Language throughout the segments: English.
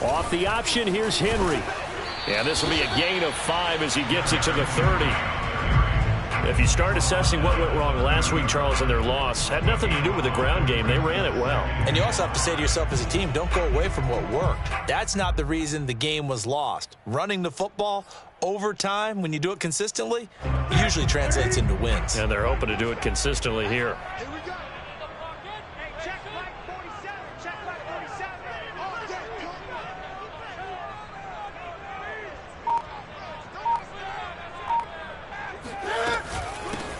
Off the option, here's Henry. And this will be a gain of 5 as he gets it to the 30. If you start assessing what went wrong last week, Charles, in their loss, had nothing to do with the ground game. They ran it well. And you also have to say to yourself as a team, don't go away from what worked. That's not the reason the game was lost. Running the football over time, when you do it consistently, it usually translates into wins. And they're hoping to do it consistently here.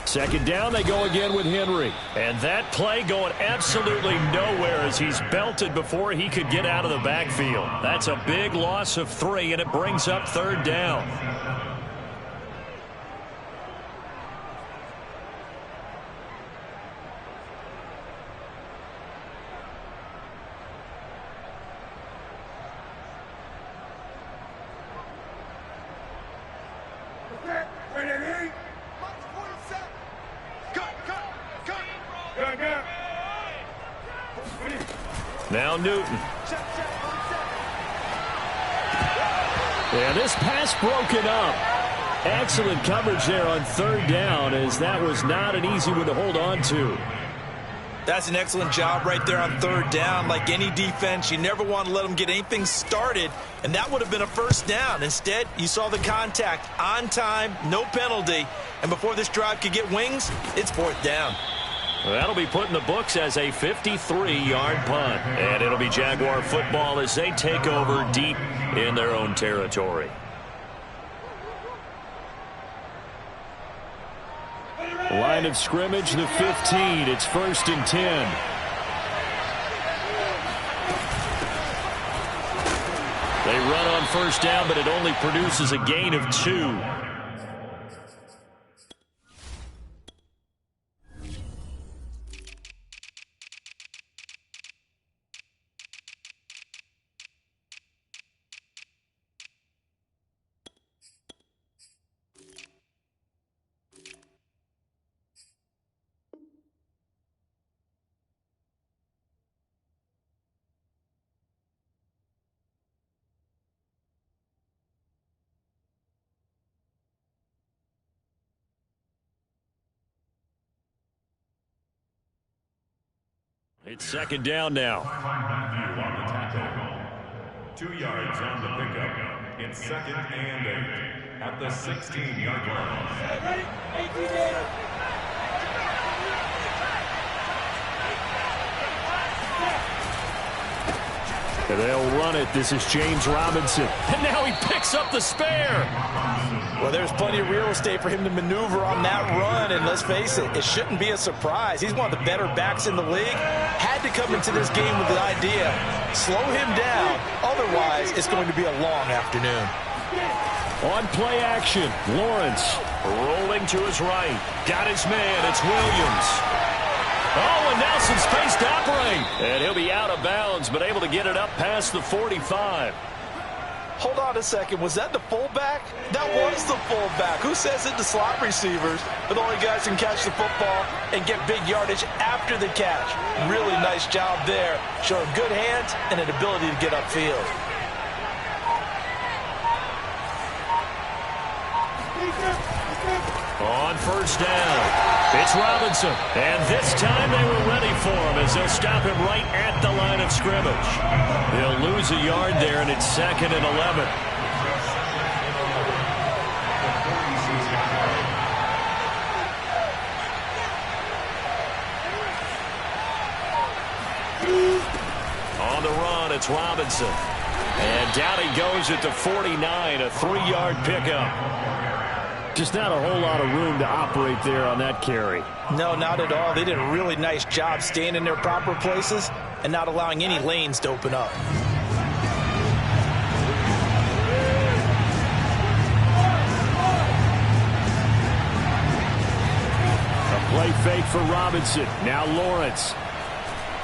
Second down, they go again with Henry. And that play going absolutely nowhere as he's belted before he could get out of the backfield. That's a big loss of 3, and it brings up third down. Now Newton. And this pass broken up. Excellent coverage there on third down, as that was not an easy one to hold on to. That's an excellent job right there on third down. Like any defense, you never want to let them get anything started, and that would have been a first down. Instead, you saw the contact on time, no penalty, and before this drive could get wings, it's fourth down. Well, that'll be put in the books as a 53-yard punt. And it'll be Jaguar football as they take over deep in their own territory. Line of scrimmage, the 15. It's 1st and 10. They run on first down, but it only produces a gain of 2. It's second down now. 2 yards on the pickup. It's 2nd and 8 at the 16-yard line. And they'll run it. This is James Robinson. And now he picks up the spare. Well, there's plenty of real estate for him to maneuver on that run, and let's face it, it shouldn't be a surprise. He's one of the better backs in the league. Had to come into this game with the idea, slow him down, otherwise it's going to be a long afternoon. On play action, Lawrence rolling to his right. Got his man, it's Williams. Oh, and now some space to operate. And he'll be out of bounds, but able to get it up past the 45. Hold on a second. Was that the fullback? That was the fullback. Who says it to slot receivers? But the only guys can catch the football and get big yardage after the catch. Really nice job there. Showing good hands and an ability to get upfield. On first down, it's Robinson. And this time they were ready for him as they'll stop him right at the line of scrimmage. They'll lose a yard there, and it's 2nd and 11. On the run, it's Robinson. And down he goes at the 49, a 3-yard pickup. Just not a whole lot of room to operate there on that carry. No, not at all. They did a really nice job staying in their proper places and not allowing any lanes to open up. A play fake for Robinson. Now Lawrence.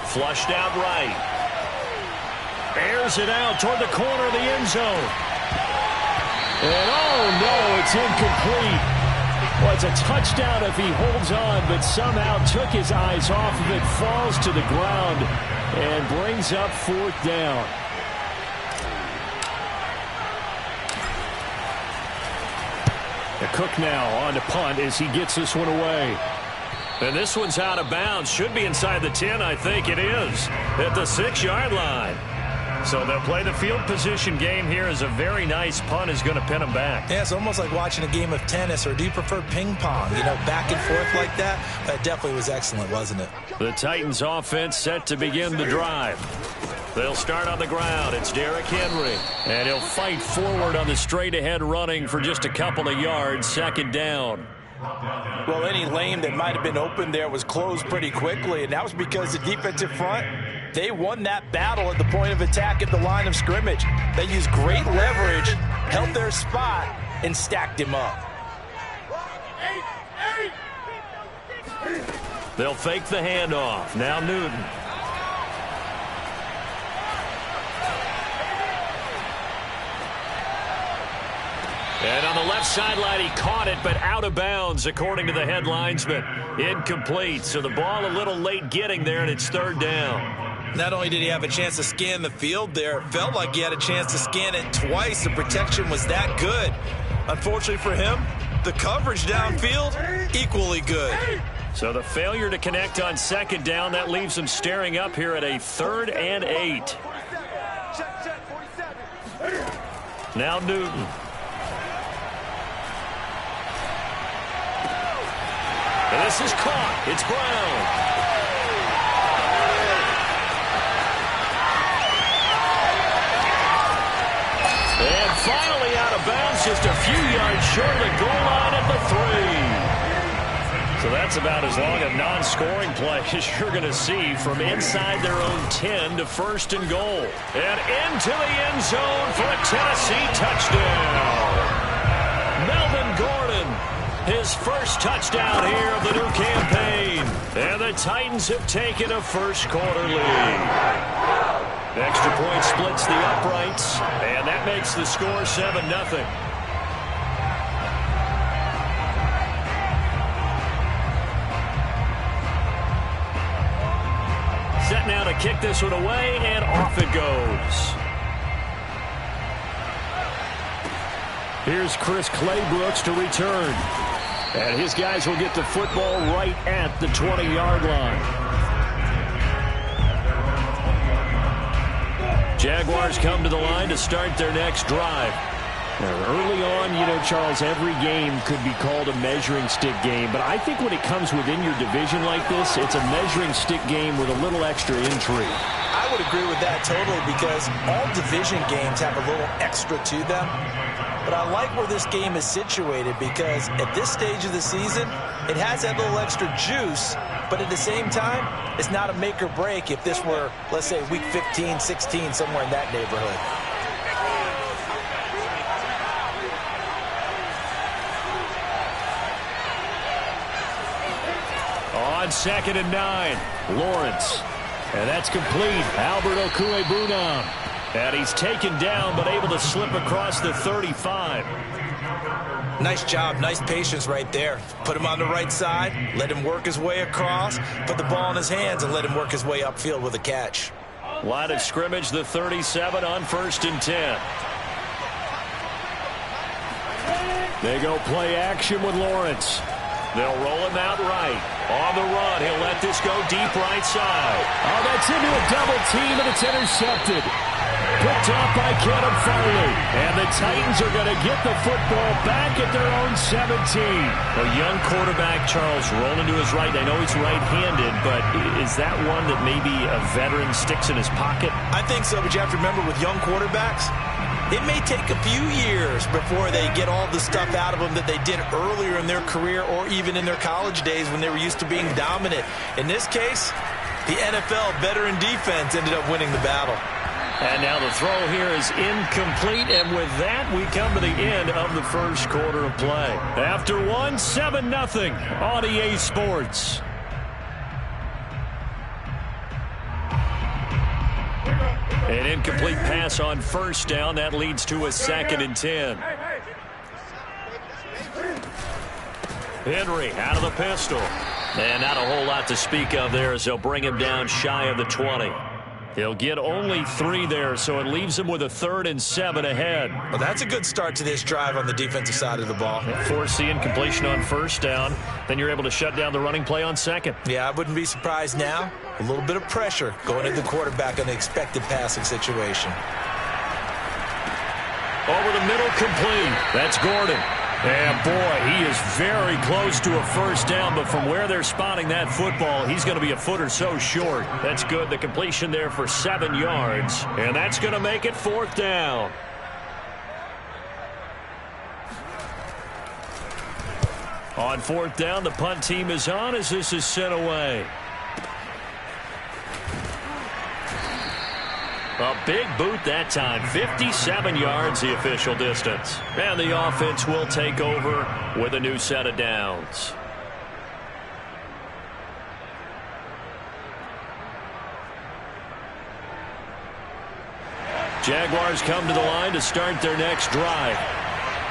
Flushed out right. Airs it out toward the corner of the end zone. And oh no, it's incomplete. Well, it's a touchdown if he holds on, but somehow took his eyes off of it, falls to the ground, and brings up 4th down. The Cook now on to punt as he gets this one away. And this one's out of bounds. Should be inside the 10, I think it is, at the 6-yard line. So they'll play the field position game here as a very nice punt is going to pin them back. Yeah, it's almost like watching a game of tennis, or do you prefer ping pong? You know, back and forth like that? That definitely was excellent, wasn't it? The Titans offense set to begin the drive. They'll start on the ground. It's Derrick Henry. And he'll fight forward on the straight-ahead running for just a couple of yards. 2nd down. Well, any lane that might have been open there was closed pretty quickly, and that was because the defensive front, they won that battle at the point of attack at the line of scrimmage. They used great leverage, held their spot, and stacked him up. They'll fake the handoff. Now Newton. And on the left sideline, he caught it, but out of bounds, according to the head linesman. Incomplete, so the ball a little late getting there, and it's 3rd down. Not only did he have a chance to scan the field there, it felt like he had a chance to scan it twice. The protection was that good. Unfortunately for him, the coverage downfield, equally good. So the failure to connect on 2nd down, that leaves him staring up here at a 3rd and 8. Now Newton. And this is caught. It's Brown. And finally out of bounds, just a few yards short of the goal line at the 3. So that's about as long a non-scoring play as you're going to see from inside their own 10 to 1st and goal. And into the end zone for a Tennessee touchdown. Melvin Gordon. His first touchdown here of the new campaign. And the Titans have taken a first-quarter lead. Extra point splits the uprights, and that makes the score 7-0. Set now to kick this one away, and off it goes. Here's Chris Claybrooks to return. And his guys will get the football right at the 20-yard line. Jaguars come to the line to start their next drive. Now, early on, you know, Charles, every game could be called a measuring stick game. But I think when it comes within your division like this, it's a measuring stick game with a little extra intrigue. I would agree with that totally, because all division games have a little extra to them. But I like where this game is situated, because at this stage of the season, it has that little extra juice, but at the same time, it's not a make or break if this were, let's say, week 15, 16, somewhere in that neighborhood. On 2nd and 9, Lawrence. And that's complete. Albert Okwuegbunam. And he's taken down, but able to slip across the 35. Nice job, nice patience right there. Put him on the right side, let him work his way across, put the ball in his hands, and let him work his way upfield with a catch. Line of scrimmage, the 37 on 1st and 10. They go play action with Lawrence. They'll roll him out right. On the run, he'll let this go deep right side. Oh, that's into a double team, and it's intercepted. Picked off by Kevin Farley. And the Titans are going to get the football back at their own 17. A young quarterback, Charles, rolling to his right. I know he's right-handed, but is that one that maybe a veteran sticks in his pocket? I think so, but you have to remember with young quarterbacks, it may take a few years before they get all the stuff out of them that they did earlier in their career or even in their college days when they were used to being dominant. In this case, the NFL veteran defense ended up winning the battle. And now the throw here is incomplete, and with that, we come to the end of the first quarter of play. After one, 7-0 on EA Sports. An incomplete pass on first down. That leads to a 2nd and 10. Henry out of the pistol. And not a whole lot to speak of there as they'll bring him down shy of the 20. He'll get only 3 there, so it leaves him with a 3rd and 7 ahead. Well, that's a good start to this drive on the defensive side of the ball. Force the incompletion on 1st down. Then you're able to shut down the running play on 2nd. Yeah, I wouldn't be surprised now. A little bit of pressure going into the quarterback on the expected passing situation. Over the middle, complete. That's Gordon. And, boy, he is very close to a 1st down, but from where they're spotting that football, he's going to be a foot or so short. That's good. The completion there for 7 yards, and that's going to make it 4th down. On 4th down, the punt team is on as this is sent away. A big boot that time. 57 yards the official distance. And the offense will take over with a new set of downs. Jaguars come to the line to start their next drive.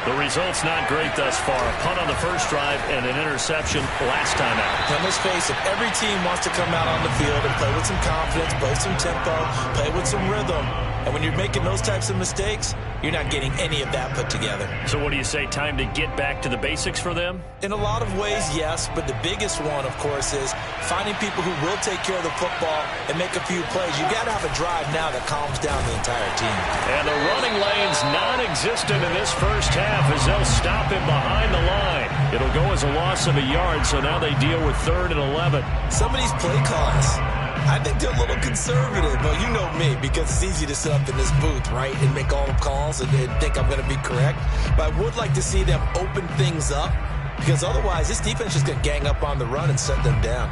The result's not great thus far. A punt on the first drive and an interception last time out. And let's face it, every team wants to come out on the field and play with some confidence, play some tempo, play with some rhythm. And when you're making those types of mistakes, you're not getting any of that put together. So what do you say, time to get back to the basics for them? In a lot of ways, yes, but the biggest one, of course, is finding people who will take care of the football and make a few plays. You got to have a drive now that calms down the entire team. And the running lane's non-existent in this first half as they'll stop him behind the line. It'll go as a loss of a yard, so now they deal with 3rd and 11. Some of these play calls, I think they're a little conservative. Well, you know me, because it's easy to sit up in this booth, right, and make all the calls and think I'm going to be correct. But I would like to see them open things up, because otherwise this defense is going to gang up on the run and set them down.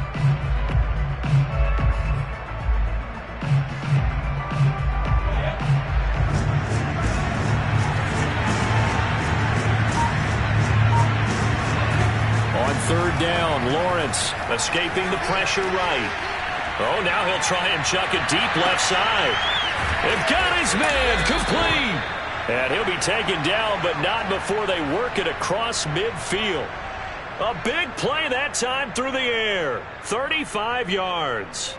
On 3rd down, Lawrence escaping the pressure right. Oh, now he'll try and chuck it deep left side. They've got his man complete. And he'll be taken down, but not before they work it across midfield. A big play that time through the air. 35 yards.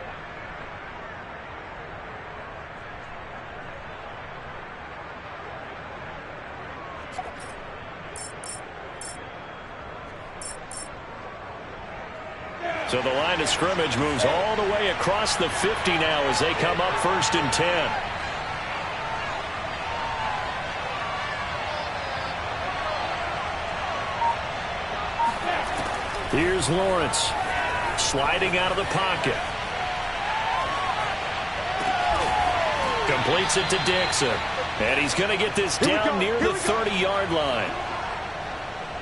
So the line of scrimmage moves all the way across the 50 now as they come up 1st and 10. Here's Lawrence sliding out of the pocket. Completes it to Dixon. And he's going to get this down near the 30-yard line.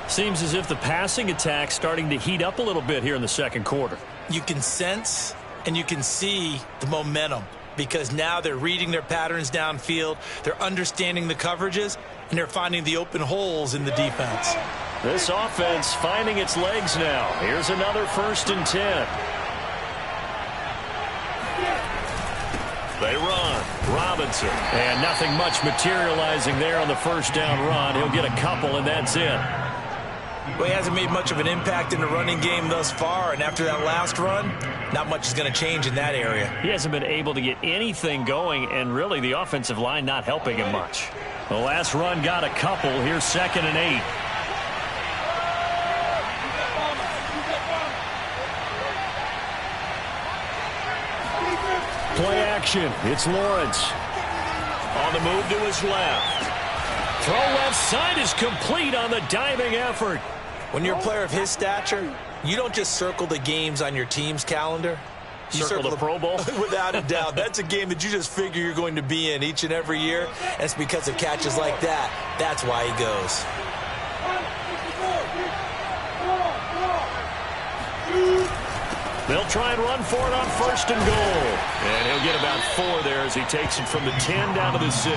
Seems as if the passing attack's starting to heat up a little bit here in the 2nd quarter. You can sense and you can see the momentum because now they're reading their patterns downfield, they're understanding the coverages, and they're finding the open holes in the defense. This offense finding its legs now. Here's another 1st and 10. They run. Robinson. And nothing much materializing there on the 1st down run. He'll get a couple, and that's it. Well, he hasn't made much of an impact in the running game thus far, and after that last run, not much is going to change in that area. He hasn't been able to get anything going, and really the offensive line not helping him much. The last run got a couple. Here's 2nd and 8. Play action. It's Lawrence. On the move to his left. Throw left side is complete on the diving effort. When you're a player of his stature, you don't just circle the games on your team's calendar. You circle the Pro Bowl? Without a doubt. That's a game that you just figure you're going to be in each and every year. And it's because of catches like that. That's why he goes. They'll try and run for it on 1st and goal. And he'll get about 4 there as he takes it from the 10 down to the 6.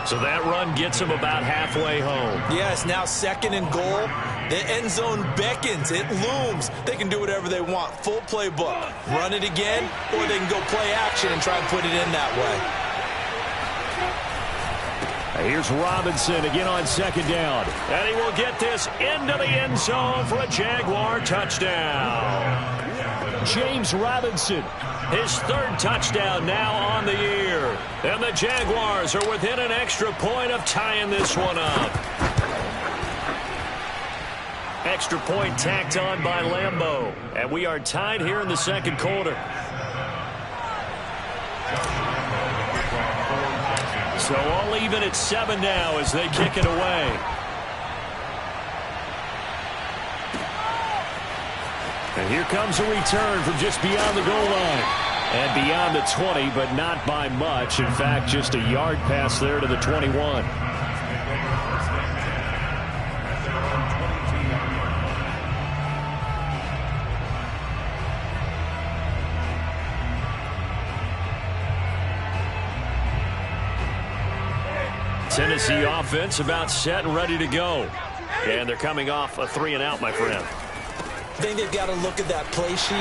So that run gets him about halfway home. Yes, now 2nd and goal. The end zone beckons. It looms. They can do whatever they want. Full playbook. Run it again, or they can go play action and try and put it in that way. Here's Robinson again on second down. And he will get this into the end zone for a Jaguar touchdown. James Robinson, his third touchdown now on the year. And the Jaguars are within an extra point of tying this one up. Extra point tacked on by Lambeau. And we are tied here in the second quarter. So all even at 7 now as they kick it away. And here comes a return from just beyond the goal line. And beyond the 20, but not by much. In fact, just a yard pass there to the 21. Tennessee offense about set and ready to go. And they're coming off a 3-and-out, my friend. I think they've got to look at that play sheet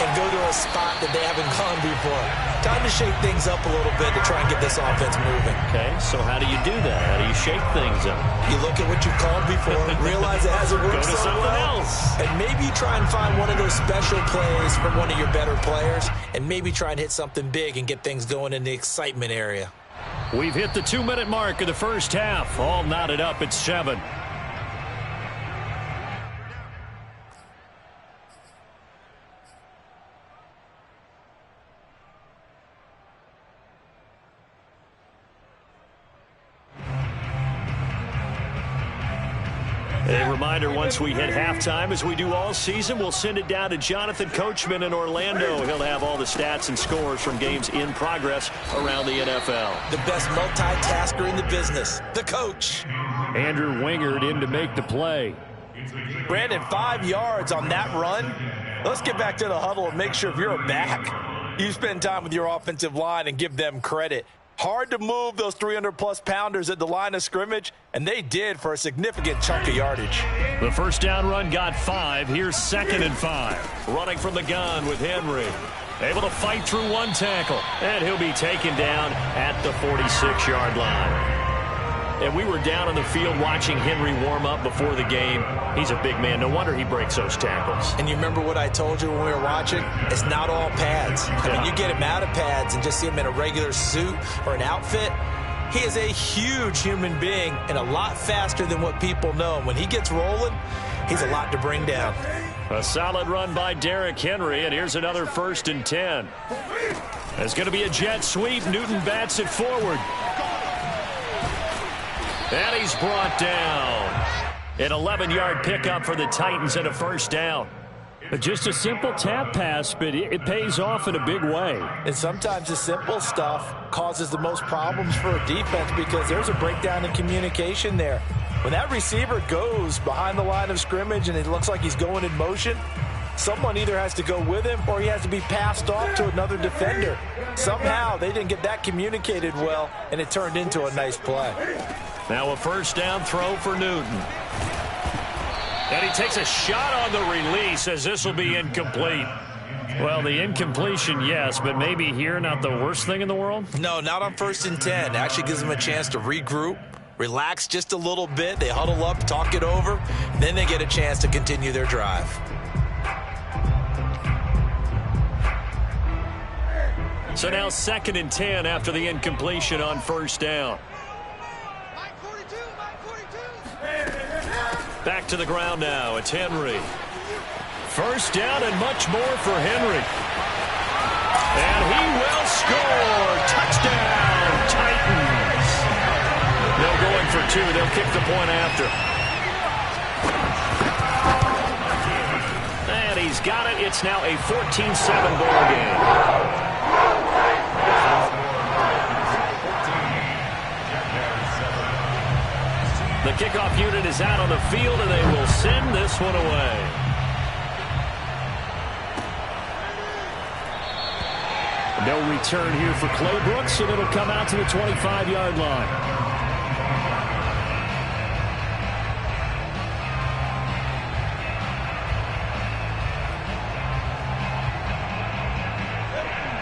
and go to a spot that they haven't gone before. Time to shake things up a little bit to try and get this offense moving. Okay, so how do you do that? How do you shake things up? You look at what you called before, realize it hasn't worked Go to so something well, else. and maybe try and find one of those special plays from one of your better players, and maybe try and hit something big and get things going in the excitement area. We've hit the 2-minute mark of the first half. All knotted up at 7. A reminder, once we hit halftime, as we do all season, we'll send it down to Jonathan Coachman in Orlando. He'll have all the stats and scores from games in progress around the NFL. The best multitasker in the business, the coach. Andrew Wingard in to make the play. Brandon, 5 yards on that run. Let's get back to the huddle and make sure if you're a back, you spend time with your offensive line and give them credit. Hard to move those 300-plus pounders at the line of scrimmage, and they did for a significant chunk of yardage. The first down run got 5. Here's 2nd and 5. Running from the gun with Henry. Able to fight through one tackle, and he'll be taken down at the 46-yard line. And we were down on the field watching Henry warm up before the game. He's a big man. No wonder he breaks those tackles. And you remember what I told you when we were watching? It's not all pads. I mean, you get him out of pads and just see him in a regular suit or an outfit. He is a huge human being and a lot faster than what people know. When he gets rolling, he's a lot to bring down. A solid run by Derrick Henry, and here's another 1st and 10. There's going to be a jet sweep. Newton bats it forward. And he's brought down. An 11-yard pickup for the Titans and a first down. Just a simple tap pass, but it pays off in a big way. And sometimes the simple stuff causes the most problems for a defense because there's a breakdown in communication there. When that receiver goes behind the line of scrimmage and it looks like he's going in motion, someone either has to go with him or he has to be passed off to another defender. Somehow they didn't get that communicated well, and it turned into a nice play. Now a first down throw for Newton. And he takes a shot on the release as this will be incomplete. Well, the incompletion, yes, but maybe here not the worst thing in the world? No, not on 1st and 10. Actually gives them a chance to regroup, relax just a little bit. They huddle up, talk it over, then they get a chance to continue their drive. So now 2nd and 10 after the incompletion on first down. Back to the ground now. It's Henry. First down and much more for Henry. And he will score. Touchdown, Titans. They're going for 2. They'll kick the point after. And he's got it. It's now a 14-7 ball game. The kickoff unit is out on the field, and they will send this one away. No return here for Claybrooks, and it'll come out to the 25-yard line.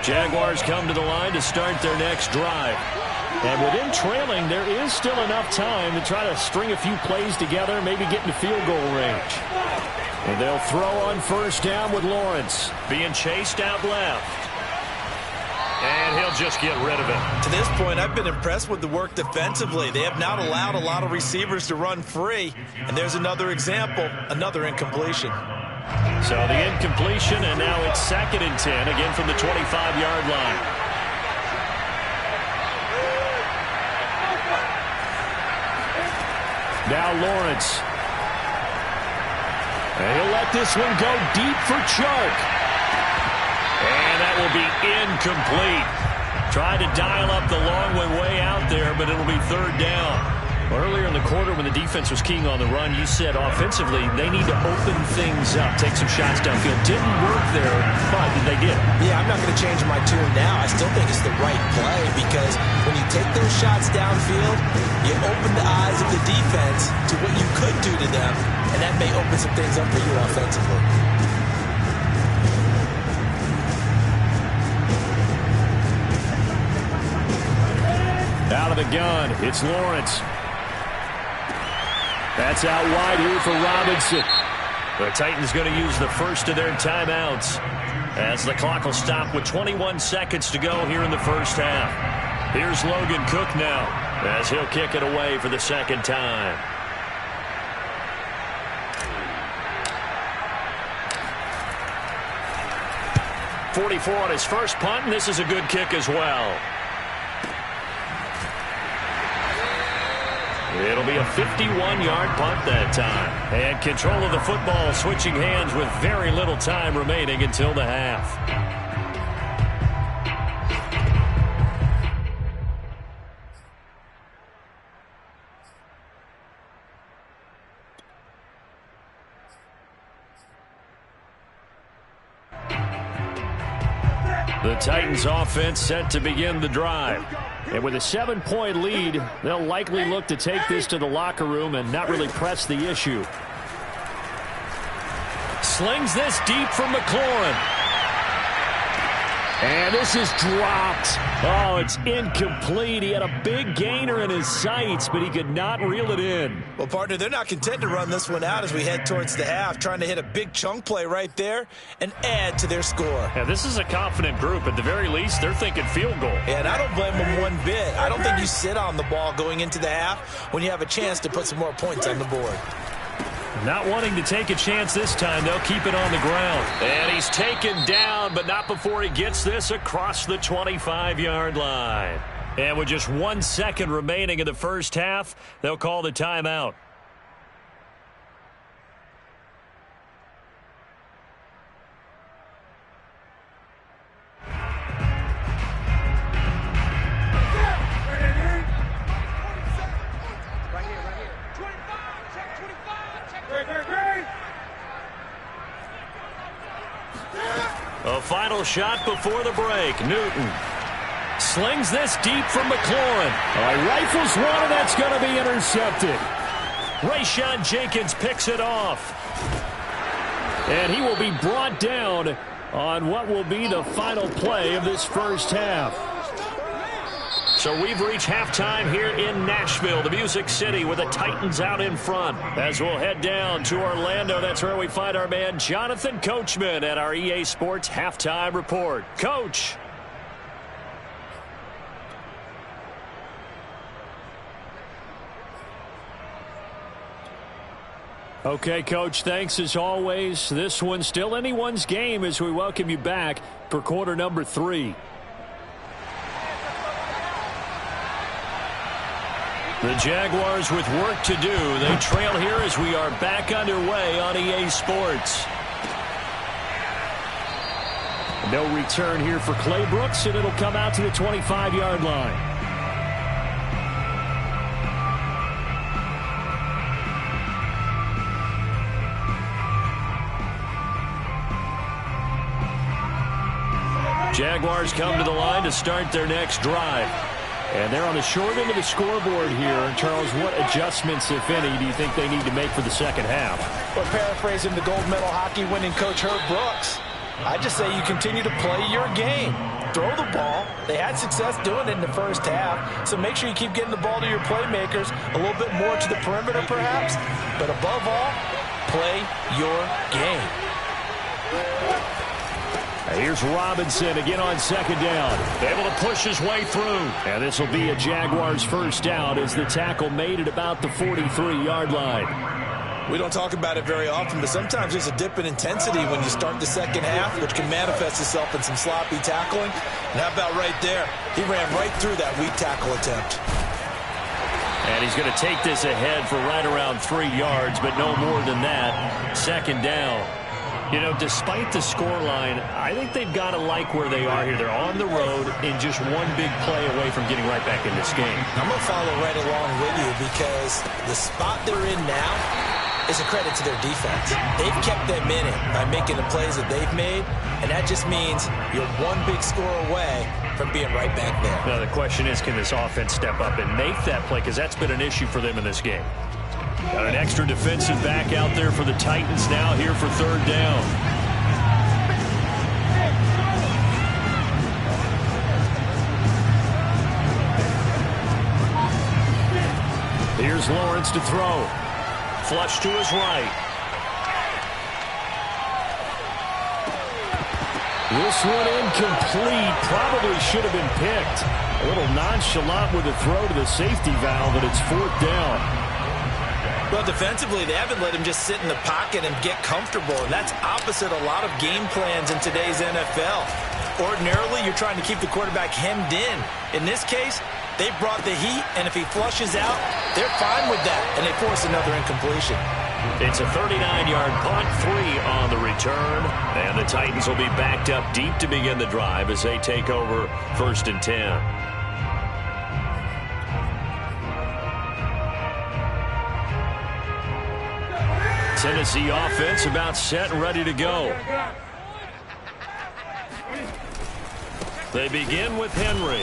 Jaguars come to the line to start their next drive. And with them trailing, there is still enough time to try to string a few plays together, maybe get into field goal range. And they'll throw on first down with Lawrence. Being chased out left. And he'll just get rid of it. To this point, I've been impressed with the work defensively. They have not allowed a lot of receivers to run free. And there's another example, another incompletion. So the incompletion, and now it's 2nd and 10, again from the 25-yard line. Now Lawrence. And he'll let this one go deep for Chark. And that will be incomplete. Tried to dial up the long one way out there, but it'll be 3rd down. Well, earlier in the quarter when the defense was keying on the run, you said offensively they need to open things up, take some shots downfield. Didn't work there, but they did. Yeah, I'm not going to change my tune now. I still think it's the right play because when you take those shots downfield, you open the eyes of the defense to what you could do to them, and that may open some things up for you offensively. Out of the gun, it's Lawrence. That's out wide here for Robinson. The Titans going to use the first of their timeouts as the clock will stop with 21 seconds to go here in the first half. Here's Logan Cook now as he'll kick it away for the 2nd time. .44 on his first punt, and this is a good kick as well. It'll be a 51-yard punt that time. And control of the football switching hands with very little time remaining until the half. The Titans offense set to begin the drive. And with a 7-point lead, they'll likely look to take this to the locker room and not really press the issue. Slings this deep from McLaurin. And this is dropped. Oh, it's incomplete. He had a big gainer in his sights, but he could not reel it in. Well, partner, they're not content to run this one out as we head towards the half, trying to hit a big chunk play right there and add to their score. Yeah, this is a confident group. At the very least, they're thinking field goal. Yeah, and I don't blame them one bit. I don't think you sit on the ball going into the half when you have a chance to put some more points on the board. Not wanting to take a chance this time, they'll keep it on the ground. And he's taken down, but not before he gets this across the 25-yard line. And with just 1 second remaining in the first half, they'll call the timeout. A final shot before the break. Newton slings this deep from McLaurin. Rifles one, and that's going to be intercepted. Rayshawn Jenkins picks it off. And he will be brought down on what will be the final play of this first half. So we've reached halftime here in Nashville, the Music City, with the Titans out in front. As we'll head down to Orlando, that's where we find our man Jonathan Coachman at our EA Sports Halftime Report. Coach. Okay, Coach, thanks as always. This one's still anyone's game as we welcome you back for quarter number 3. The Jaguars with work to do. They trail here as we are back underway on EA Sports. No return here for Clay Brooks, and it'll come out to the 25-yard line. Jaguars come to the line to start their next drive. And they're on the short end of the scoreboard here. And Charles, what adjustments, if any, do you think they need to make for the second half? Well, paraphrasing the gold medal hockey winning coach Herb Brooks, I just say you continue to play your game. Throw the ball. They had success doing it in the first half, so make sure you keep getting the ball to your playmakers, a little bit more to the perimeter perhaps, but above all, play your game. Here's Robinson again on second down. Able to push his way through. And this will be a Jaguars first down as the tackle made at about the 43-yard line. We don't talk about it very often, but sometimes there's a dip in intensity when you start the second half, which can manifest itself in some sloppy tackling. And how about right there? He ran right through that weak tackle attempt. And he's going to take this ahead for right around 3 yards, but no more than that. Second down. You know, despite the scoreline, I think they've got to like where they are here. They're on the road in just one big play away from getting right back in this game. I'm going to follow right along with you because the spot they're in now is a credit to their defense. They've kept them in it by making the plays that they've made, and that just means you're one big score away from being right back there. Now, the question is, can this offense step up and make that play? Because that's been an issue for them in this game. Got an extra defensive back out there for the Titans now here for third down. Here's Lawrence to throw. Flush to his right. This one incomplete. Probably should have been picked. A little nonchalant with the throw to the safety valve, and it's fourth down. Well, defensively, they haven't let him just sit in the pocket and get comfortable, and that's opposite a lot of game plans in today's NFL. Ordinarily, you're trying to keep the quarterback hemmed in. In this case, they brought the heat, and if he flushes out, they're fine with that, and they force another incompletion. It's a 39-yard punt, 3 on the return, and the Titans will be backed up deep to begin the drive as they take over 1st and 10. Tennessee offense about set and ready to go. They begin with Henry.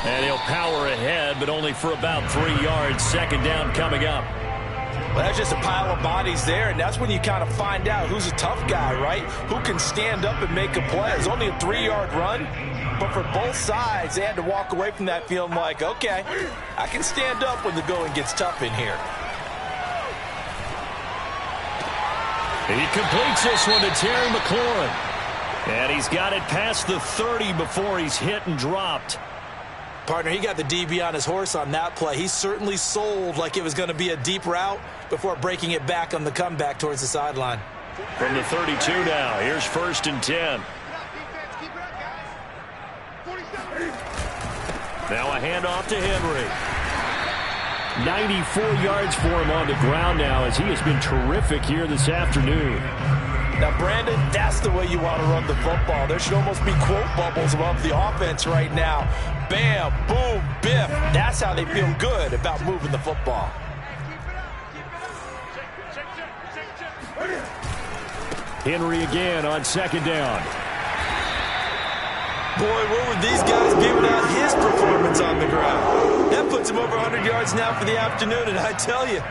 And he'll power ahead, but only for about 3 yards. Second down coming up. Well, that's just a pile of bodies there, and that's when you kind of find out who's a tough guy, right? Who can stand up and make a play. It's only a 3-yard run, but for both sides, they had to walk away from that feeling like, okay, I can stand up when the going gets tough in here. He completes this one to Terry McLaurin. And he's got it past the 30 before he's hit and dropped. Partner, he got the DB on his horse on that play. He certainly sold like it was going to be a deep route before breaking it back on the comeback towards the sideline. From the 32 now, here's 1st and 10. Now a handoff to Henry. 94 yards for him on the ground now as he has been terrific here this afternoon. Now, Brandon, that's the way you want to run the football. There should almost be quote bubbles above the offense right now. Bam, boom, biff. That's how they feel good about moving the football. Henry again on second down. Boy, where would these guys be without his performance on the ground? That puts him over 100 yards now for the afternoon, and I tell you,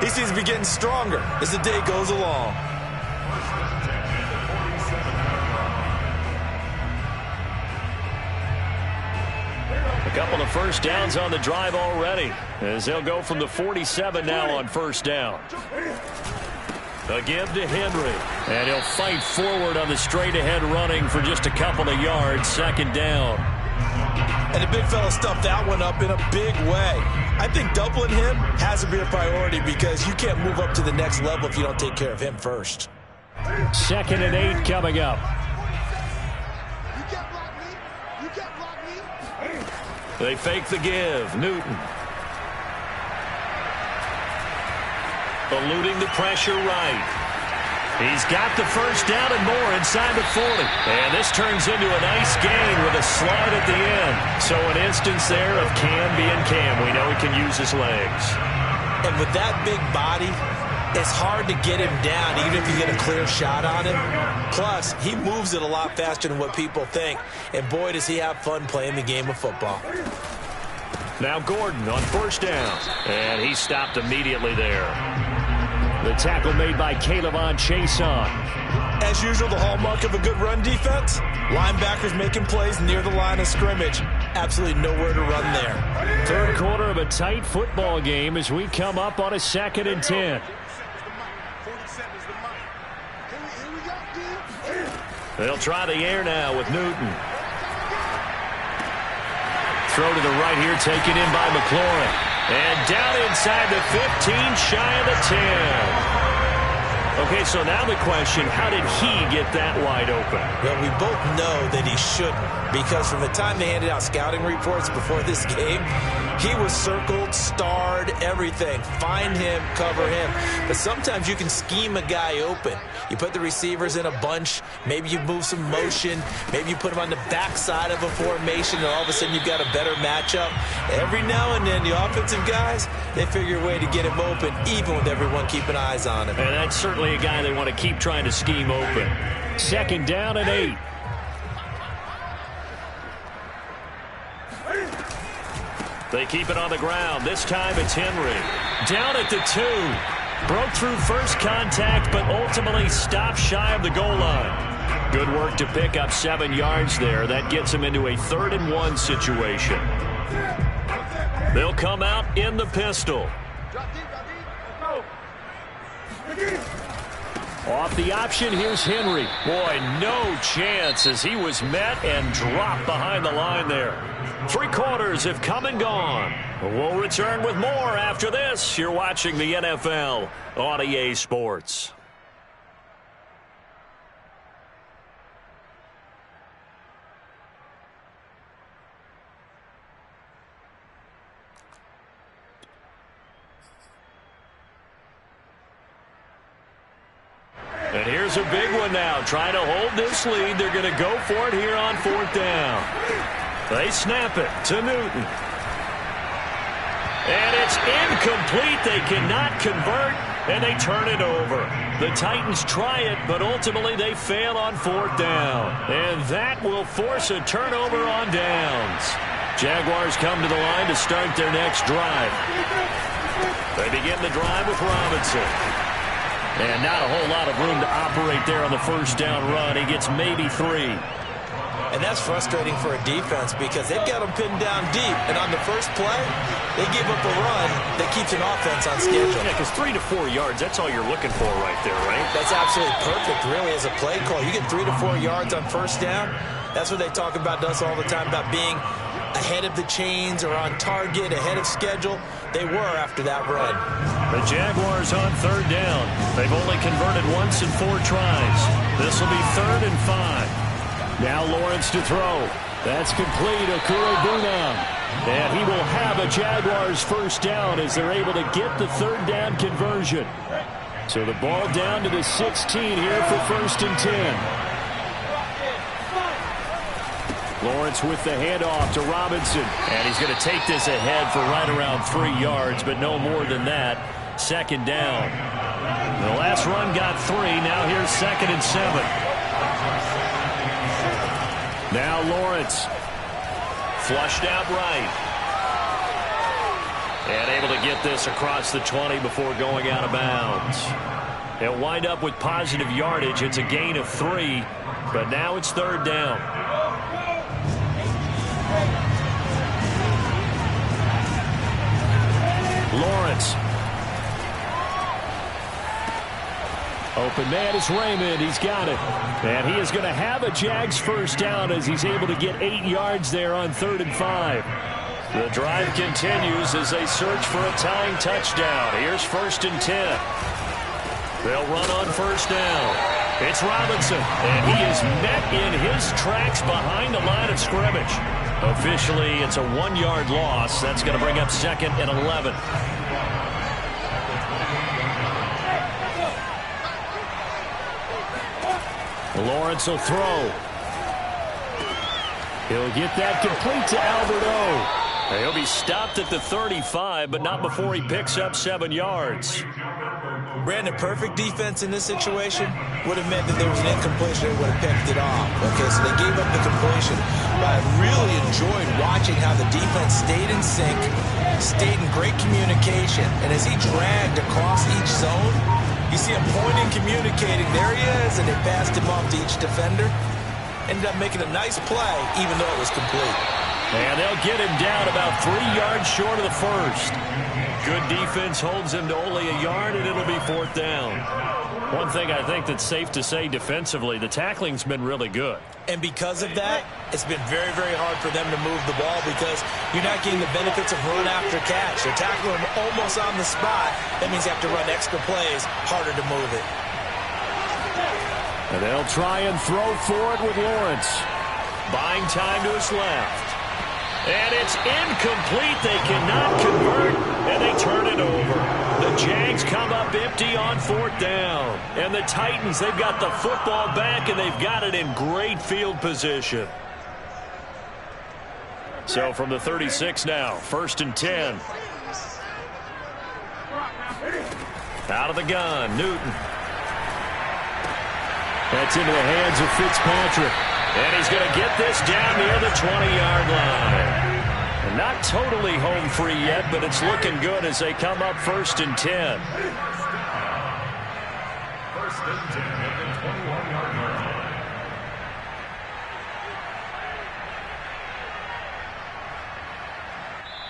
he seems to be getting stronger as the day goes along. A couple of first downs on the drive already, as they'll go from the 47 now on first down. A give to Henry, and he'll fight forward on the straight-ahead running for just a couple of yards. Second down. And the big fella stuffed that one up in a big way. I think doubling him has to be a priority because you can't move up to the next level if you don't take care of him first. 2nd and 8 coming up. They fake the give. Newton. Eluding the pressure right. He's got the first down and more inside the 40. And this turns into a nice gain with a slide at the end. So an instance there of Cam being Cam. We know he can use his legs. And with that big body, it's hard to get him down even if you get a clear shot on him. Plus, he moves it a lot faster than what people think. And boy, does he have fun playing the game of football. Now Gordon on first down. And he stopped immediately there. The tackle made by Caleb Chason. As usual, the hallmark of a good run defense, linebackers making plays near the line of scrimmage. Absolutely nowhere to run there. Third quarter of a tight football game as we come up on a 2nd and 10. They'll try the air now with Newton. Throw to the right here, taken in by McLaurin. And down inside the 15, shy of the 10. Okay, so now the question, how did he get that wide open? Well, we both know that he shouldn't, because from the time they handed out scouting reports before this game, he was circled, starred, everything. Find him, cover him. But sometimes you can scheme a guy open. You put the receivers in a bunch. Maybe you move some motion. Maybe you put them on the backside of a formation, and all of a sudden you've got a better matchup. Every now and then, the offensive guys, they figure a way to get him open, even with everyone keeping eyes on him. And that's certainly a guy they want to keep trying to scheme open. 2nd down and 8. They keep it on the ground. This time it's Henry. Down at the 2. Broke through first contact, but ultimately stopped shy of the goal line. Good work to pick up 7 yards there. That gets him into a 3rd and 1 situation. They'll come out in the pistol. Off the option, here's Henry. Boy, no chance as he was met and dropped behind the line there. 3 quarters have come and gone. We'll return with more after this. You're watching the NFL on EA Sports. And here's a big one now. Trying to hold this lead. They're going to go for it here on 4th down. They snap it to Newton. And it's incomplete. They cannot convert, and they turn it over. The Titans try it, but ultimately they fail on 4th down. And that will force a turnover on downs. Jaguars come to the line to start their next drive. They begin the drive with Robinson. And not a whole lot of room to operate there on the 1st down run. He gets maybe 3. And that's frustrating for a defense because they've got them pinned down deep. And on the first play, they give up a run that keeps an offense on schedule. Yeah, because 3 to 4 yards, that's all you're looking for right there, right? That's absolutely perfect, really, as a play call. You get 3 to 4 yards on 1st down. That's what they talk about to us all the time, about being ahead of the chains or on target, ahead of schedule. They were after that run. The Jaguars on 3rd down. They've only converted once in 4 tries. This will be 3rd and 5. Now Lawrence to throw. That's complete. Okurobunam. And he will have a Jaguars 1st down as they're able to get the 3rd down conversion. So the ball down to the 16 here for 1st and 10. Lawrence with the handoff to Robinson. And he's going to take this ahead for right around 3 yards, but no more than that. 2nd down. The last run got 3. Now here's 2nd and 7. Now Lawrence. Flushed out right. And able to get this across the 20 before going out of bounds. He'll wind up with positive yardage. It's a gain of 3, but now it's 3rd down. Lawrence. Open man is Raymond. He's got it. And he is going to have a Jags 1st down as he's able to get 8 yards there on 3rd and 5. The drive continues as they search for a tying touchdown. Here's 1st and 10. They'll run on 1st down. It's Robinson, and he is met in his tracks behind the line of scrimmage. Officially, it's a 1-yard loss. That's going to bring up 2nd and 11. Lawrence will throw. He'll get that complete to Alberto. He'll be stopped at the 35, but not before he picks up 7 yards. Brandon, perfect defense in this situation would have meant that there was an incompletion. They would have picked it off. Okay, so they gave up the completion. But I really enjoyed watching how the defense stayed in sync, stayed in great communication. And as he dragged across each zone, You see him pointing, communicating. There he is, and they passed him off to each defender. Ended up making a nice play, even though it was complete. And they'll get him down about 3 yards short of the first. Good defense holds him to only a yard, and it'll be 4th down. One thing I think that's safe to say defensively, the tackling's been really good. And because of that, it's been very, very hard for them to move the ball because you're not getting the benefits of run after catch. They're tackling him almost on the spot. That means you have to run extra plays, harder to move it. And they'll try and throw for it with Lawrence. Buying time to his left. And it's incomplete. They cannot convert, and they turn it over. The Jags come up empty on 4th down. And the Titans, they've got the football back, and they've got it in great field position. So from the 36 now, 1st and 10. Out of the gun, Newton. That's into the hands of Fitzpatrick. And he's going to get this down near the 20-yard line. And not totally home free yet, but it's looking good as they come up 1st and 10. 1st and 10 at the 21-yard line.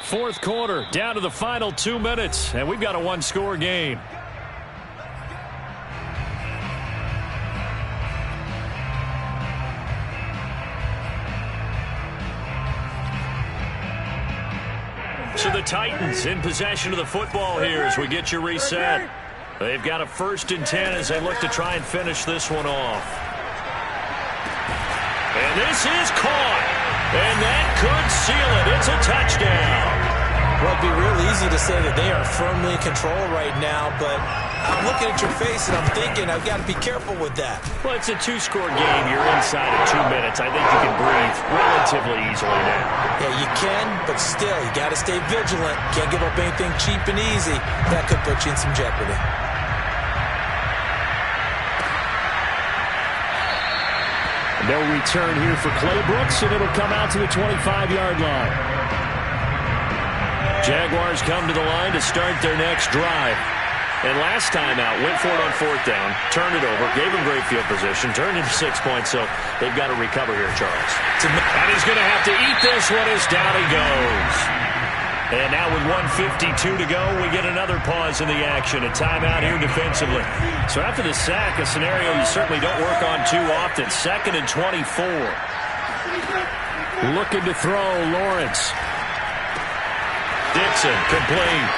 Fourth quarter, down to the final 2 minutes, and we've got a one-score game. So the Titans in possession of the football here as we get you reset. They've got a 1st and 10 as they look to try and finish this one off. And this is caught. And that could seal it. It's a touchdown. Well, it'd be real easy to say that they are firmly in control right now, but I'm looking at your face and I'm thinking I've got to be careful with that. Well, it's a 2-score game. You're inside of 2 minutes. I think you can breathe relatively easily now. Yeah, you can, but still, you got to stay vigilant. Can't give up anything cheap and easy. That could put you in some jeopardy. They'll return here for Clay Brooks, and it'll come out to the 25-yard line. Jaguars come to the line to start their next drive. And last time out, went for it on 4th down, turned it over, gave him great field position, turned into 6 points, so they've got to recover here, Charles. And he's going to have to eat this one as down he goes. And now with 1:52 to go, we get another pause in the action, a timeout here defensively. So after the sack, a scenario you certainly don't work on too often. 2nd and 24. Looking to throw, Lawrence. Dixon, complete.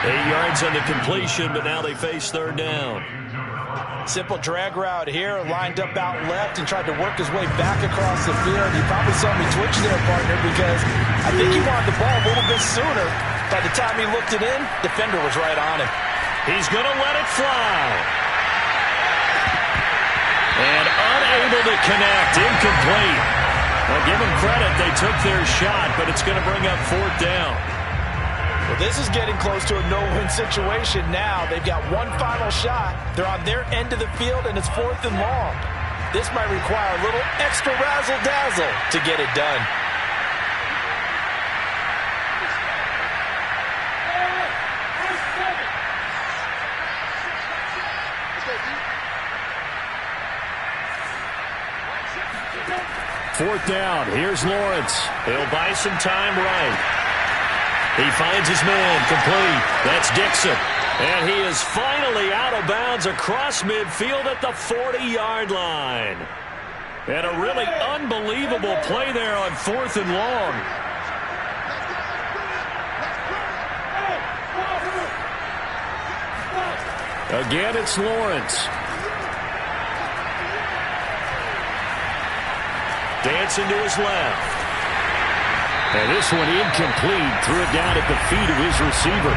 8 yards on the completion, but now they face 3rd down. Simple drag route here, lined up out left and tried to work his way back across the field. You probably saw me twitch there, partner, because I think he wanted the ball a little bit sooner. By the time he looked it in, defender was right on him. He's going to let it fly. And unable to connect, incomplete. Now give them credit, they took their shot, but it's going to bring up 4th down. Well, this is getting close to a no-win situation now. They've got one final shot. They're on their end of the field, and it's 4th and long. This might require a little extra razzle-dazzle to get it done. Fourth down, here's Lawrence. He'll buy some time right. He finds his man, complete. That's Dixon. And he is finally out of bounds across midfield at the 40-yard line. And a really unbelievable play there on 4th and long. Again, it's Lawrence. Dancing to his left. And this one incomplete. Threw it down at the feet of his receiver.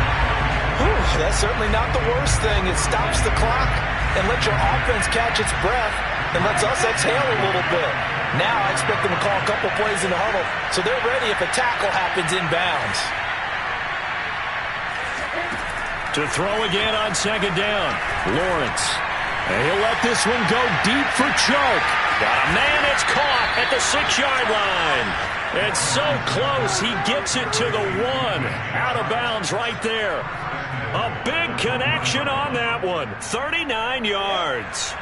Whew, that's certainly not the worst thing. It stops the clock and lets your offense catch its breath and lets us exhale a little bit. Now I expect them to call a couple plays in the huddle so they're ready if a tackle happens inbounds. To throw again on 2nd down. Lawrence. And he'll let this one go deep for choke. Got a man that's caught at the 6-yard line. It's so close, he gets it to the 1. Out of bounds right there. A big connection on that one. 39 yards.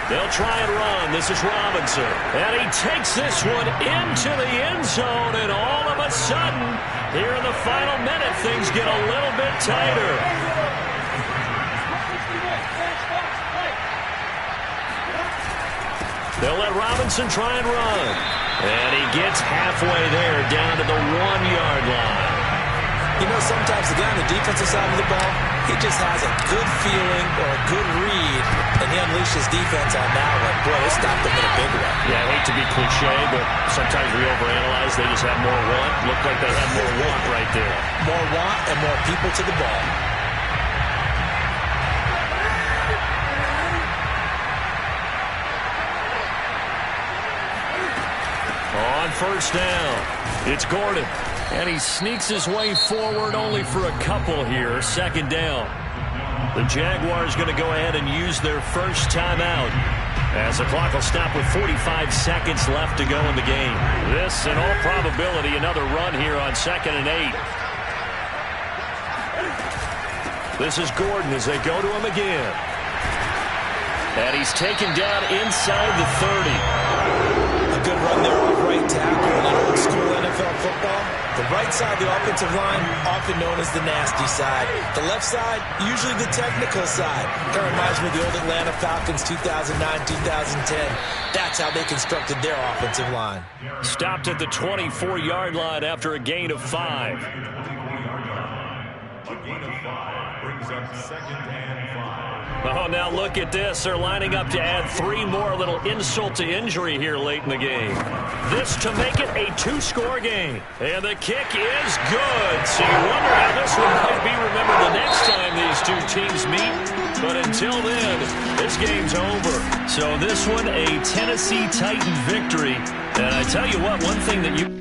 They'll try and run. This is Robinson. And he takes this one into the end zone. And all of a sudden, here in the final minute, things get a little bit tighter. They'll let Robinson try and run. And he gets halfway there, down to the 1-yard line. You know, sometimes the guy on the defensive side of the ball, he just has a good feeling or a good read, and he unleashes defense on that one. Boy, it stopped them in a big way. Yeah, I hate to be cliche, but sometimes we overanalyze. They just have more want. Looked like they had more want right there. More want and more people to the ball. On first down, it's Gordon. And he sneaks his way forward only for a couple here. Second down. The Jaguars going to go ahead and use their first timeout, as the clock will stop with 45 seconds left to go in the game. This, in all probability, another run here on 2nd and 8. This is Gordon as they go to him again. And he's taken down inside the 30. A good run there off right tackle in an old school NFL football. The right side of the offensive line, often known as the nasty side. The left side, usually the technical side. That reminds me of the old Atlanta Falcons 2009-2010. That's how they constructed their offensive line. Stopped at the 24-yard line after a gain of 5. A gain of 5 brings up 2nd and 5. Oh, now look at this. They're lining up to add 3 more. Little insult to injury here late in the game. This to make it a 2-score game. And the kick is good. So you wonder how this one might be remembered the next time these two teams meet. But until then, this game's over. So this one, a Tennessee Titan victory. And I tell you what, one thing that you...